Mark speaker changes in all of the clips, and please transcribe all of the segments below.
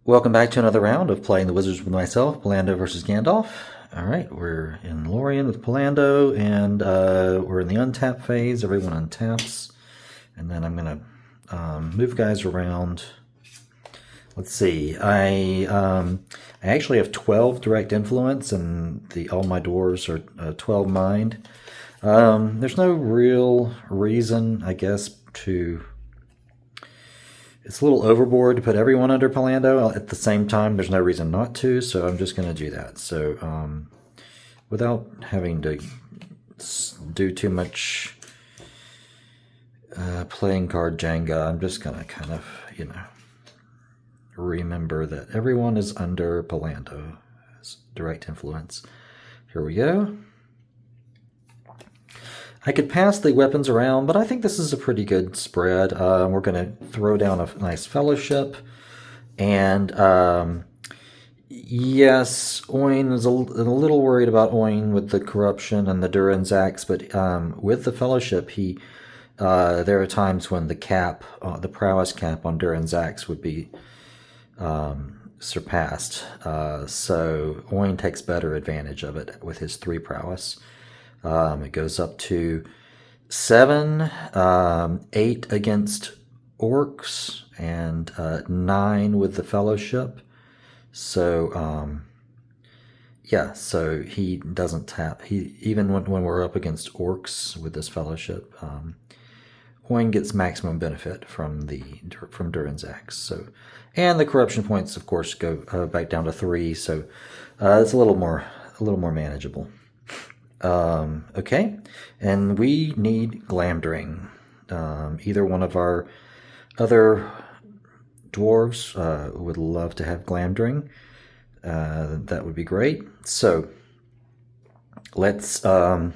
Speaker 1: Welcome back to another round of playing the Wizards with myself, Pallando versus Gandalf. Alright, we're in Lorien with Pallando, and we're in the untap phase. Everyone untaps. And then I'm going to move guys around. Let's see. I actually have 12 direct influence, and all my dwarves are 12 mind. There's no real reason, I guess, to... It's a little overboard to put everyone under Pallando. At the same time, there's no reason not to, so I'm just going to do that. So without having to do too much playing card Jenga, I'm just going to kind of, remember that everyone is under Pallando as direct influence. Here we go. I could pass the weapons around, but I think this is a pretty good spread. We're going to throw down a nice fellowship. And yes, Oin is a little worried about Oin with the corruption and the Durin's axe, but with the fellowship, there are times when the prowess cap on Durin's axe would be surpassed. So Oin takes better advantage of it with his 3 prowess. It goes up to 7, 8 against orcs, and 9 with the fellowship. So, yeah, so he doesn't tap. Even when we're up against orcs with this fellowship, Oin gets maximum benefit from Durin's axe. So, and the corruption points, of course, go back down to 3. So it's a little more manageable. Okay, and we need Glamdring. Either one of our other dwarves would love to have Glamdring. That would be great. So let's go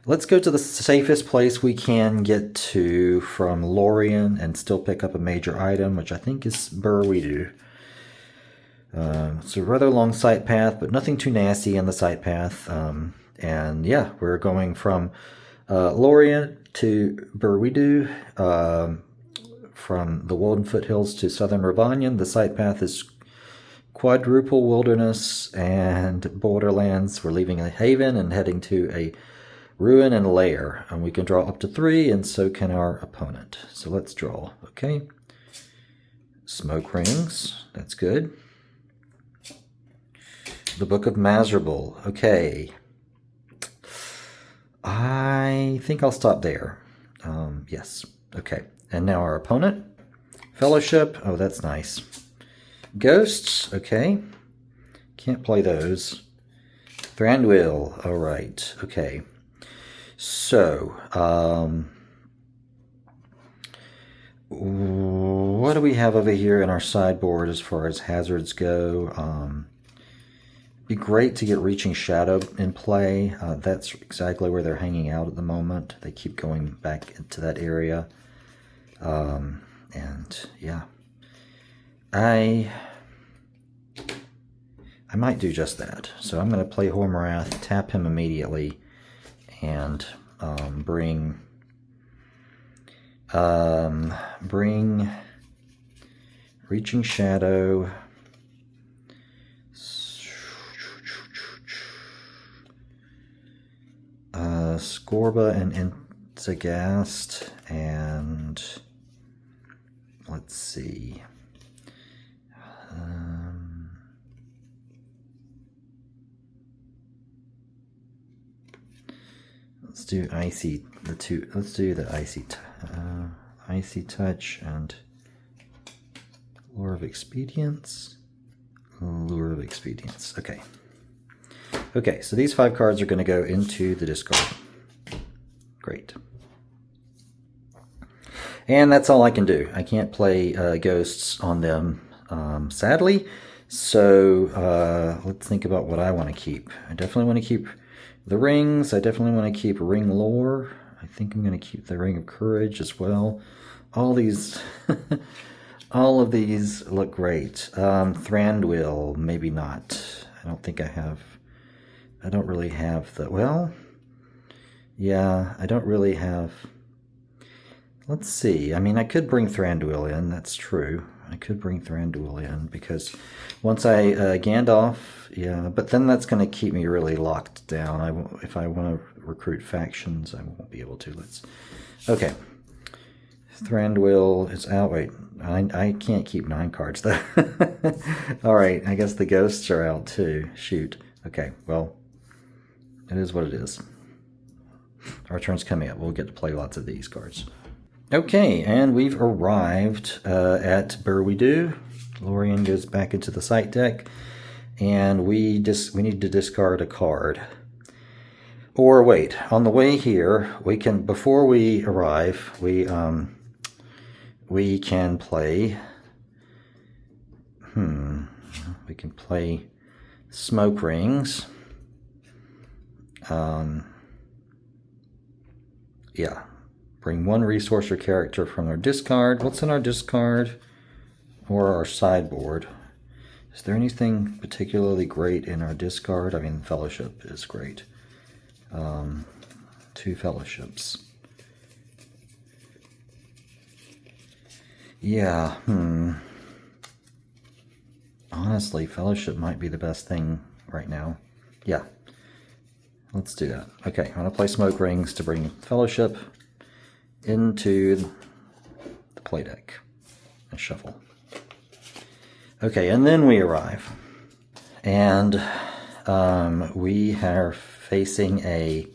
Speaker 1: to the safest place we can get to from Lorien and still pick up a major item, which I think is Burweedu. It's a rather long sight path, but nothing too nasty in the sight path. And yeah, we're going from Lorien to Burweedu, from the Woden Foothills to Southern Rhovanion. The sight path is quadruple wilderness and borderlands. We're leaving a haven and heading to a ruin and lair. And we can draw up to 3, and so can our opponent. So let's draw, okay? Smoke rings, that's good. The Book of Mazarbul, okay. I think I'll stop there. Yes. Okay. And now our opponent. Fellowship. Oh, that's nice. Ghosts. Okay. Can't play those. Thranduil. All right. Okay. So, what do we have over here in our sideboard as far as hazards go? Be great to get Reaching Shadow in play. That's exactly where they're hanging out at the moment. They keep going back into that area. And yeah, I might do just that. So I'm going to play Hormorath, tap him immediately, and bring Reaching Shadow. Scorba and Entagast, and let's see. Let's do icy. Let's do the icy touch and lure of expedience. Lure of expedience. Okay. Okay, so these 5 cards are going to go into the discard. Great. And that's all I can do. I can't play ghosts on them, sadly. So let's think about what I want to keep. I definitely want to keep the rings. I definitely want to keep Ring Lore. I think I'm going to keep the Ring of Courage as well. All these... all of these look great. Thranduil, maybe not. I don't think I have... I don't really have the... Well, yeah, I don't really have... Let's see. I mean, I could bring Thranduil in. That's true.
Speaker 2: I could bring Thranduil in because once I Gandalf, yeah, but then that's going to keep me really locked down. If I want to recruit factions, I won't be able to. Okay. Thranduil is out. Wait, I can't keep 9 cards though. All right, I guess the ghosts are out too. Shoot. Okay, well, it is what it is. Our turn's coming up. We'll get to play lots of these cards. Okay, and we've arrived at Burwe-Doo. Lorien goes back into the site deck, and we need to discard a card. Or wait, on the way here, we can, before we arrive, we can play. We can play Smoke Rings. Yeah. Bring 1 resource or character from our discard. What's in our discard or our sideboard? Is there anything particularly great in our discard? I mean, Fellowship is great. 2 Fellowships. Yeah, honestly, Fellowship might be the best thing right now. Yeah, let's do that. Okay, I'm going to play Smoke Rings to bring Fellowship into the play deck and shuffle. Okay, and then we arrive. And we are facing an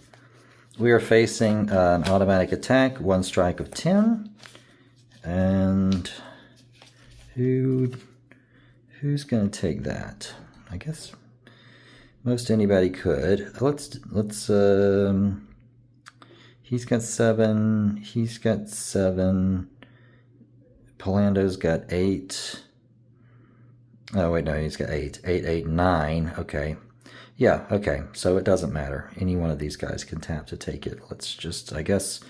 Speaker 2: automatic attack, 1 strike of 10. And who's going to take that? I guess most anybody could. He's got 7. He's got 7. Pallando's got 8. Oh, wait, no, he's got 8. 8, 8, 9. Okay. Yeah, okay. So it doesn't matter. Any one of these guys can tap to take it. Let's just, I guess,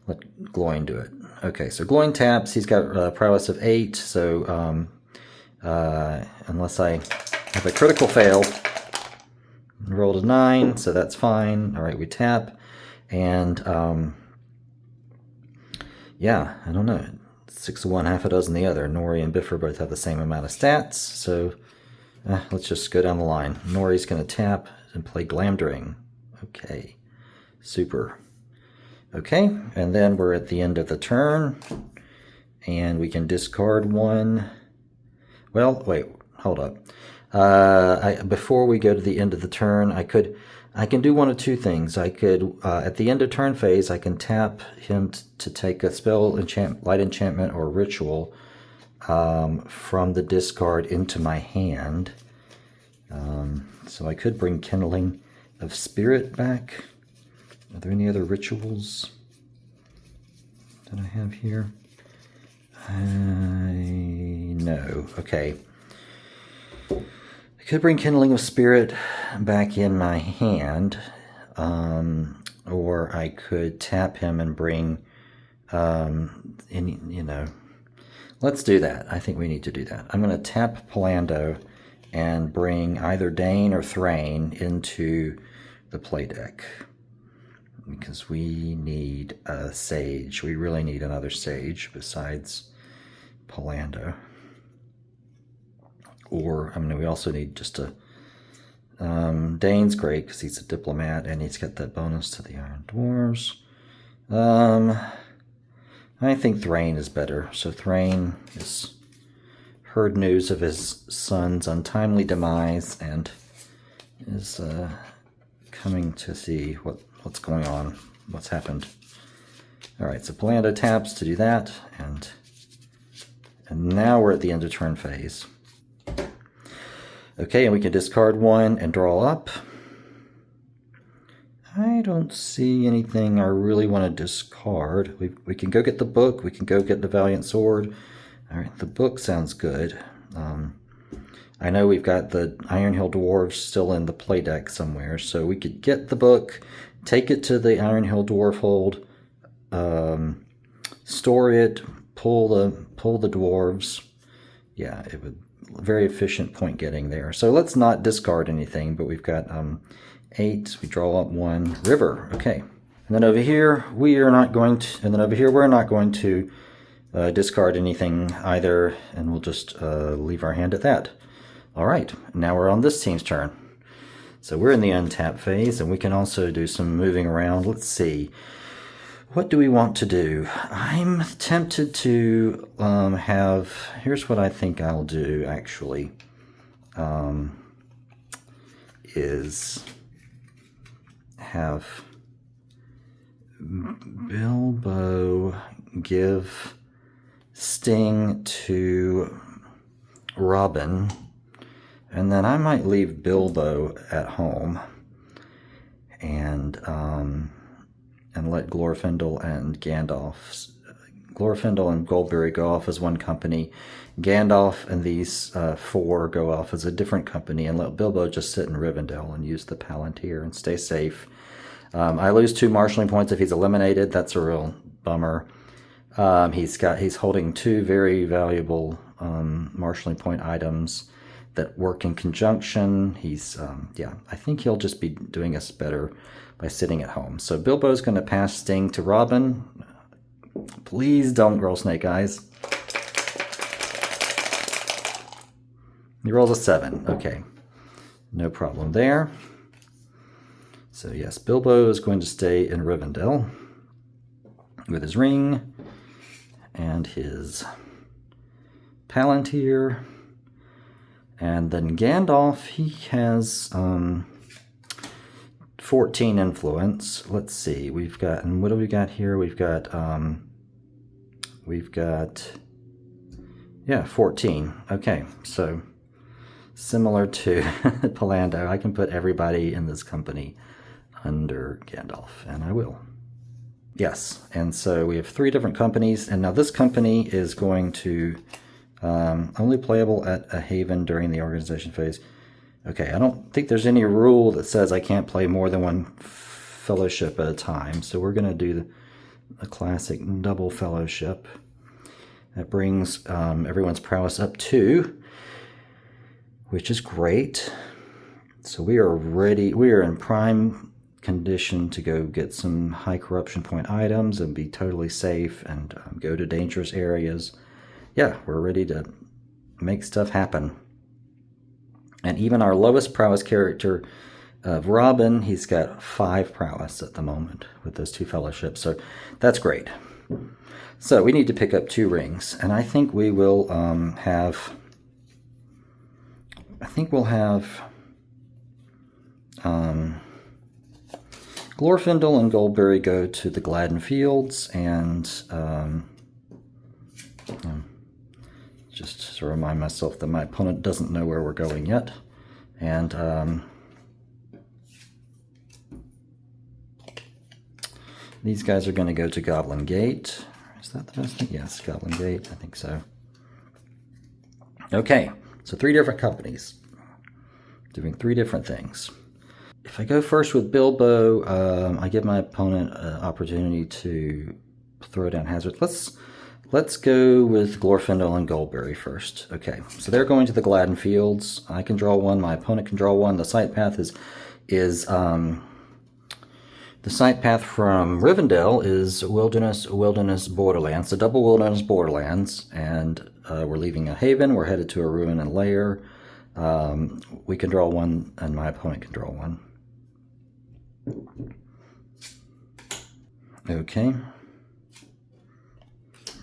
Speaker 2: let Gloin do it. Okay, so Gloin taps. He's got prowess of 8. So unless I have a critical fail, rolled a 9, so that's fine. All right, we tap. And, yeah, I don't know. 6 of one, half a dozen the other. Nori and Bifur both have the same amount of stats, so let's just go down the line. Nori's going to tap and play Glamdring. Okay, super. Okay, and then we're at the end of the turn, and we can discard 1. Well, wait, hold up. Before we go to the end of the turn, I can do one of 2 things. I could, at the end of turn phase, I can tap him to take a spell, light enchantment, or ritual from the discard into my hand. So I could bring Kindling of Spirit back. Are there any other rituals that I have here? No. Okay. I could bring Kindling of Spirit back in my hand, or I could tap him and bring, let's do that. I think we need to do that. I'm going to tap Pallando and bring either Dane or Thrain into the play deck, because we need a Sage. We really need another Sage besides Pallando. Or, I mean, we also need just a... Dane's great because he's a diplomat and he's got that bonus to the Iron Dwarves. I think Thrain is better. So Thrain has heard news of his son's untimely demise and is coming to see what's going on, what's happened. All right, so Pallando taps to do that, and now we're at the end of turn phase. Okay, and we can discard 1 and draw up. I don't see anything I really want to discard. We can go get the book. We can go get the Valiant Sword. All right, the book sounds good. I know we've got the Iron Hill Dwarves still in the play deck somewhere, so we could get the book, take it to the Iron Hill Dwarf hold, store it, pull the dwarves. Yeah, it would very efficient point getting there. So let's not discard anything, but we've got 8. We draw up 1 river. Okay, and then over here we're not going to discard anything either, and we'll just leave our hand at that. All right, now we're on this team's turn. So we're in the untap phase, and we can also do some moving around. Let's see. What do we want to do? I'm tempted to here's what I think I'll do, actually, is have Bilbo give Sting to Robin, and then I might leave Bilbo at home and let Glorfindel and Glorfindel and Goldberry go off as one company. Gandalf and these 4 go off as a different company, and let Bilbo just sit in Rivendell and use the Palantir and stay safe. I lose 2 marshalling points if he's eliminated. That's a real bummer. He's holding 2 very valuable marshalling point items that work in conjunction. I think he'll just be doing us better by sitting at home. So Bilbo's going to pass Sting to Robin. Please don't roll snake eyes. He rolls a 7. Okay, no problem there. So yes, Bilbo is going to stay in Rivendell with his ring and his Palantir. And then Gandalf, he has 14 influence. Let's see, we've got, and what do we got here? We've got 14. Okay, so similar to Pallando, I can put everybody in this company under Gandalf, and I will. Yes, and so we have 3 different companies, and now this company is going to only playable at a haven during the organization phase. Okay, I don't think there's any rule that says I can't play more than 1 fellowship at a time, so we're going to do the classic double fellowship. That brings everyone's prowess up 2, which is great. So we are ready. We are in prime condition to go get some high corruption point items and be totally safe and go to dangerous areas. Yeah, we're ready to make stuff happen. And even our lowest prowess character of Robin, he's got 5 prowess at the moment with those 2 fellowships. So that's great. So we need to pick up 2 rings, and I think we will have. I think we'll have Glorfindel and Goldberry go to the Gladden Fields, and just to remind myself that my opponent doesn't know where we're going yet, and these guys are going to go to Goblin Gate. Is that the best thing? Yes, Goblin Gate. I think so. Okay, so 3 different companies doing 3 different things. If I go first with Bilbo, I give my opponent an opportunity to throw down hazards. Let's go with Glorfindel and Goldberry first. Okay, so they're going to the Gladden Fields. I can draw 1. My opponent can draw 1. The sight path is the sight path from Rivendell is Wilderness, Borderlands, the double Wilderness Borderlands, and we're leaving a haven. We're headed to a ruin and lair. We can draw 1, and my opponent can draw 1. Okay.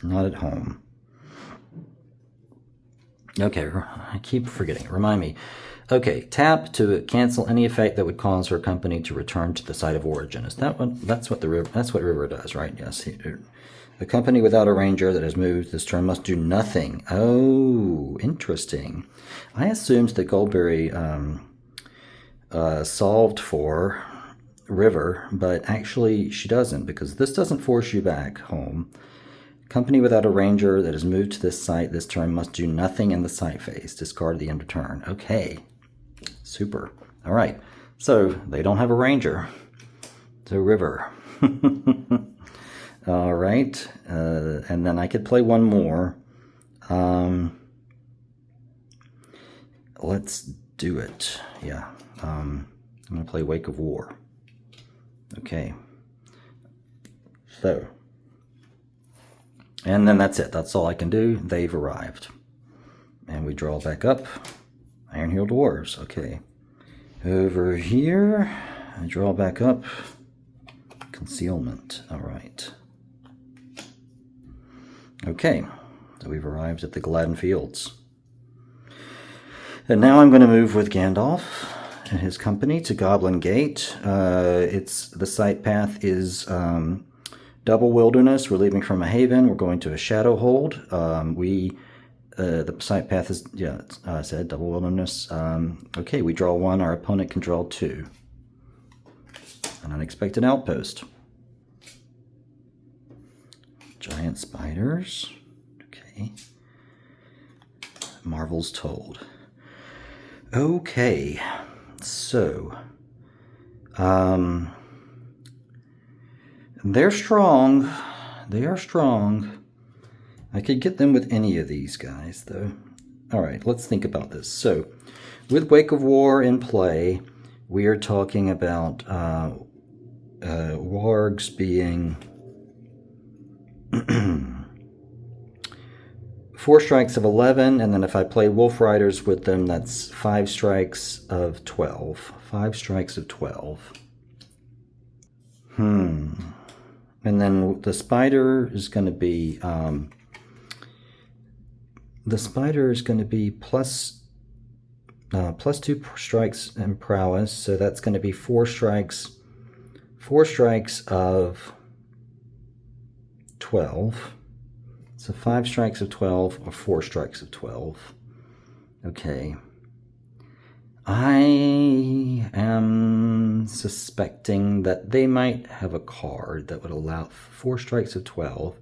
Speaker 2: Not at home. Okay, I keep forgetting. Remind me. Okay, tap to cancel any effect that would cause her company to return to the site of origin. Is that what? That's what River does, right? Yes. A company without a ranger that has moved this turn must do nothing. Oh, interesting. I assumed that Goldberry solved for River, but actually she doesn't, because this doesn't force you back home. Company without a ranger that has moved to this site this turn must do nothing in the site phase. Discard at the end of turn. Okay. Super. All right. So they don't have a ranger. So River. All right. And then I could play 1 more. Let's do it. Yeah. I'm going to play Wake of War. Okay. So And then that's it. That's all I can do. They've arrived. And we draw back up. Iron Heel Dwarves. Okay. Over here, I draw back up. Concealment. All right. Okay. So we've arrived at the Gladden Fields. And now I'm going to move with Gandalf and his company to Goblin Gate. The site path is double wilderness. We're leaving from a haven. We're going to a shadow hold. The site path is, I said double wilderness. Okay, we draw 1. Our opponent can draw 2. An unexpected outpost. Giant spiders. Okay. Marvels told. Okay, so they're strong. They are strong. I could get them with any of these guys, though. All right, let's think about this. So, with Wake of War in play, we are talking about wargs being 4 strikes of 11, and then if I play Wolf Riders with them, that's 5 strikes of 12. 5 strikes of 12. And then the spider is going to be plus 2 strikes and prowess, so that's going to be 4 strikes. 4 strikes of 12. So 5 strikes of 12 or 4 strikes of 12. Okay. I am suspecting that they might have a card that would allow 4 strikes of 12.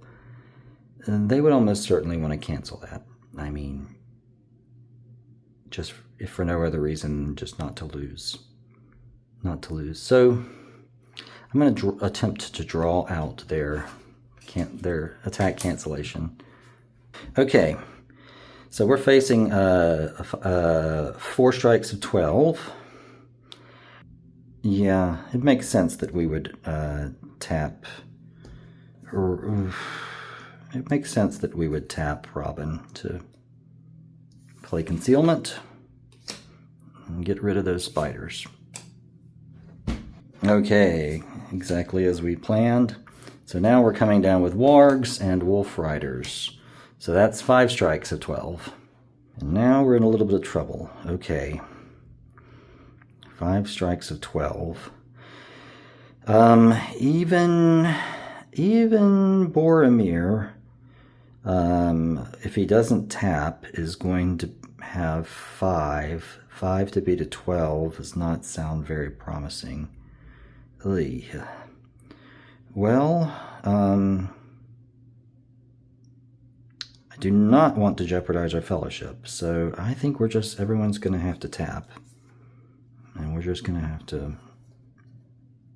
Speaker 2: And they would almost certainly want to cancel that. I mean, just if for no other reason, just not to lose. Not to lose. So I'm going to attempt to draw out their attack cancellation. Okay, so we're facing 4 strikes of 12. Yeah, it makes sense that we would tap. It makes sense that we would tap Robin to play concealment and get rid of those spiders. Okay, exactly as we planned. So now we're coming down with wargs and wolf riders. So that's 5 strikes of 12. And now we're in a little bit of trouble. Okay. 5 strikes of 12. Even Boromir, if he doesn't tap, is going to have 5. 5 to beat a 12 does not sound very promising. Ugh. Well, I do not want to jeopardize our fellowship, so I think everyone's going to have to tap. And we're just going to have to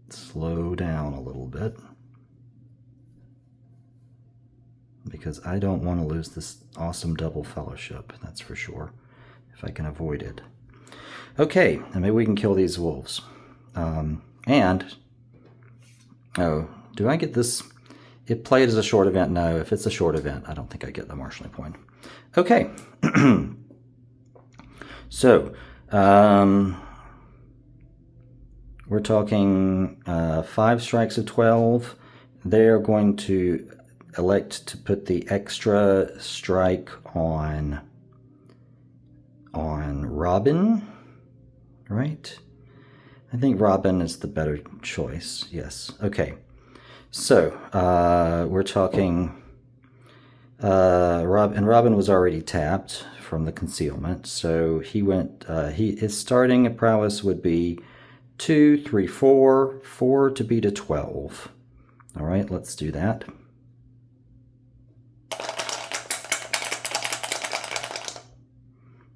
Speaker 2: slow down a little bit. Because I don't want to lose this awesome double fellowship, that's for sure, if I can avoid it. Okay, and maybe we can kill these wolves. Do I get this? It played as a short event. No, if it's a short event, I don't think I get the marshalling point. Okay. So, we're talking 5 strikes of 12. They're going to elect to put the extra strike on Robin, right? I think Robin is the better choice. Yes. Okay. So, we're talking, Robin was already tapped from the concealment, so he went, his starting prowess would be 2, 3, 4, 4 to beat a 12. All right, let's do that.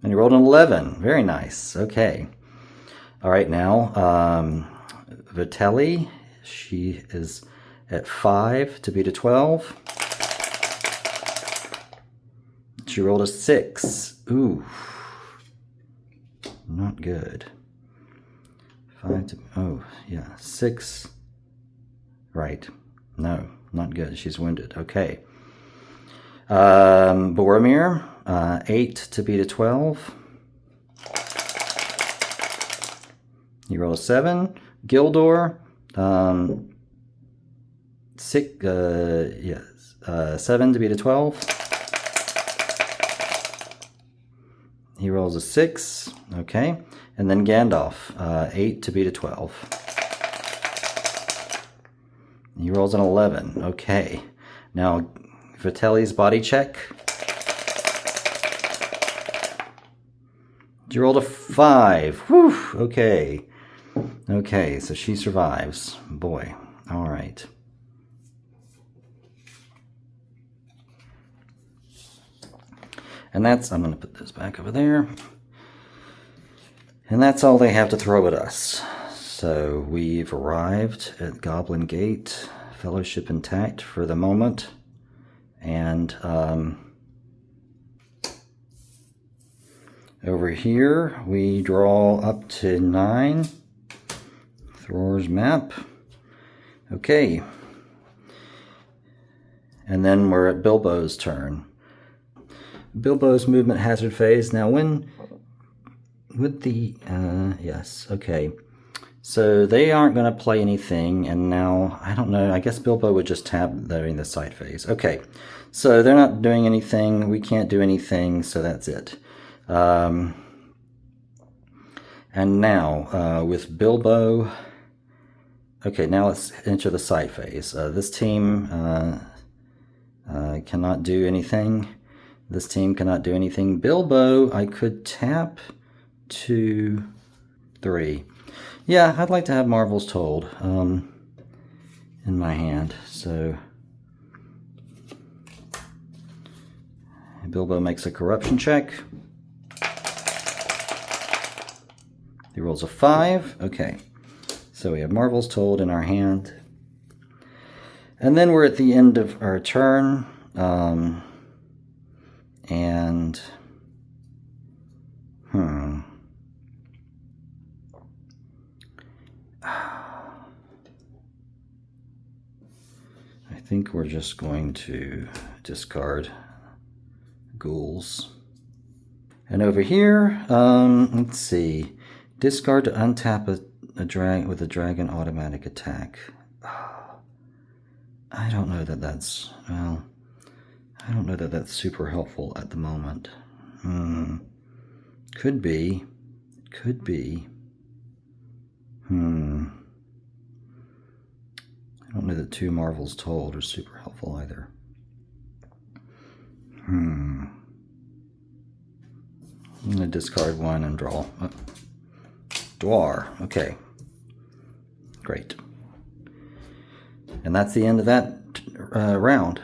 Speaker 2: And he rolled an 11. Very nice. Okay. All right, now, Vitelli, she is at 5 to beat a 12. She rolled a 6. Ooh. Not good. 6. Right. No, not good. She's wounded. Okay. Boromir, 8 to beat a 12. He rolled a 7. Gildor, 7 to beat a 12. He rolls a 6. Okay. And then Gandalf, 8 to beat a 12. He rolls an 11. Okay. Now, Vitelli's body check. She rolled a 5. Whew. Okay. Okay, so she survives. Boy. All right. And that's, I'm going to put this back over there. And that's all they have to throw at us. So we've arrived at Goblin Gate, Fellowship intact for the moment. And over here we draw up to 9. Thrower's map. Okay. And then we're at Bilbo's turn. Bilbo's movement hazard phase. Now when would the yes, okay. So they aren't going to play anything, and now I don't know, I guess Bilbo would just tap during the side phase. Okay. So they're not doing anything, we can't do anything, so that's it. And now with Bilbo, okay, now let's enter the side phase. This team cannot do anything. This team cannot do anything. Bilbo, I could tap to 3. Yeah, I'd like to have Marvels Told in my hand. So Bilbo makes a corruption check. He rolls a 5. Okay. So we have Marvels Told in our hand. And then we're at the end of our turn. And I think we're just going to discard ghouls. And over here, let's see. Discard to untap a drag with a dragon automatic attack. I don't know that that's, well, I don't know that that's super helpful at the moment. Could be. Could be. I don't know that 2 Marvels Told are super helpful either. I'm going to discard 1 and draw. Dwarf. Okay. Great. And that's the end of that round.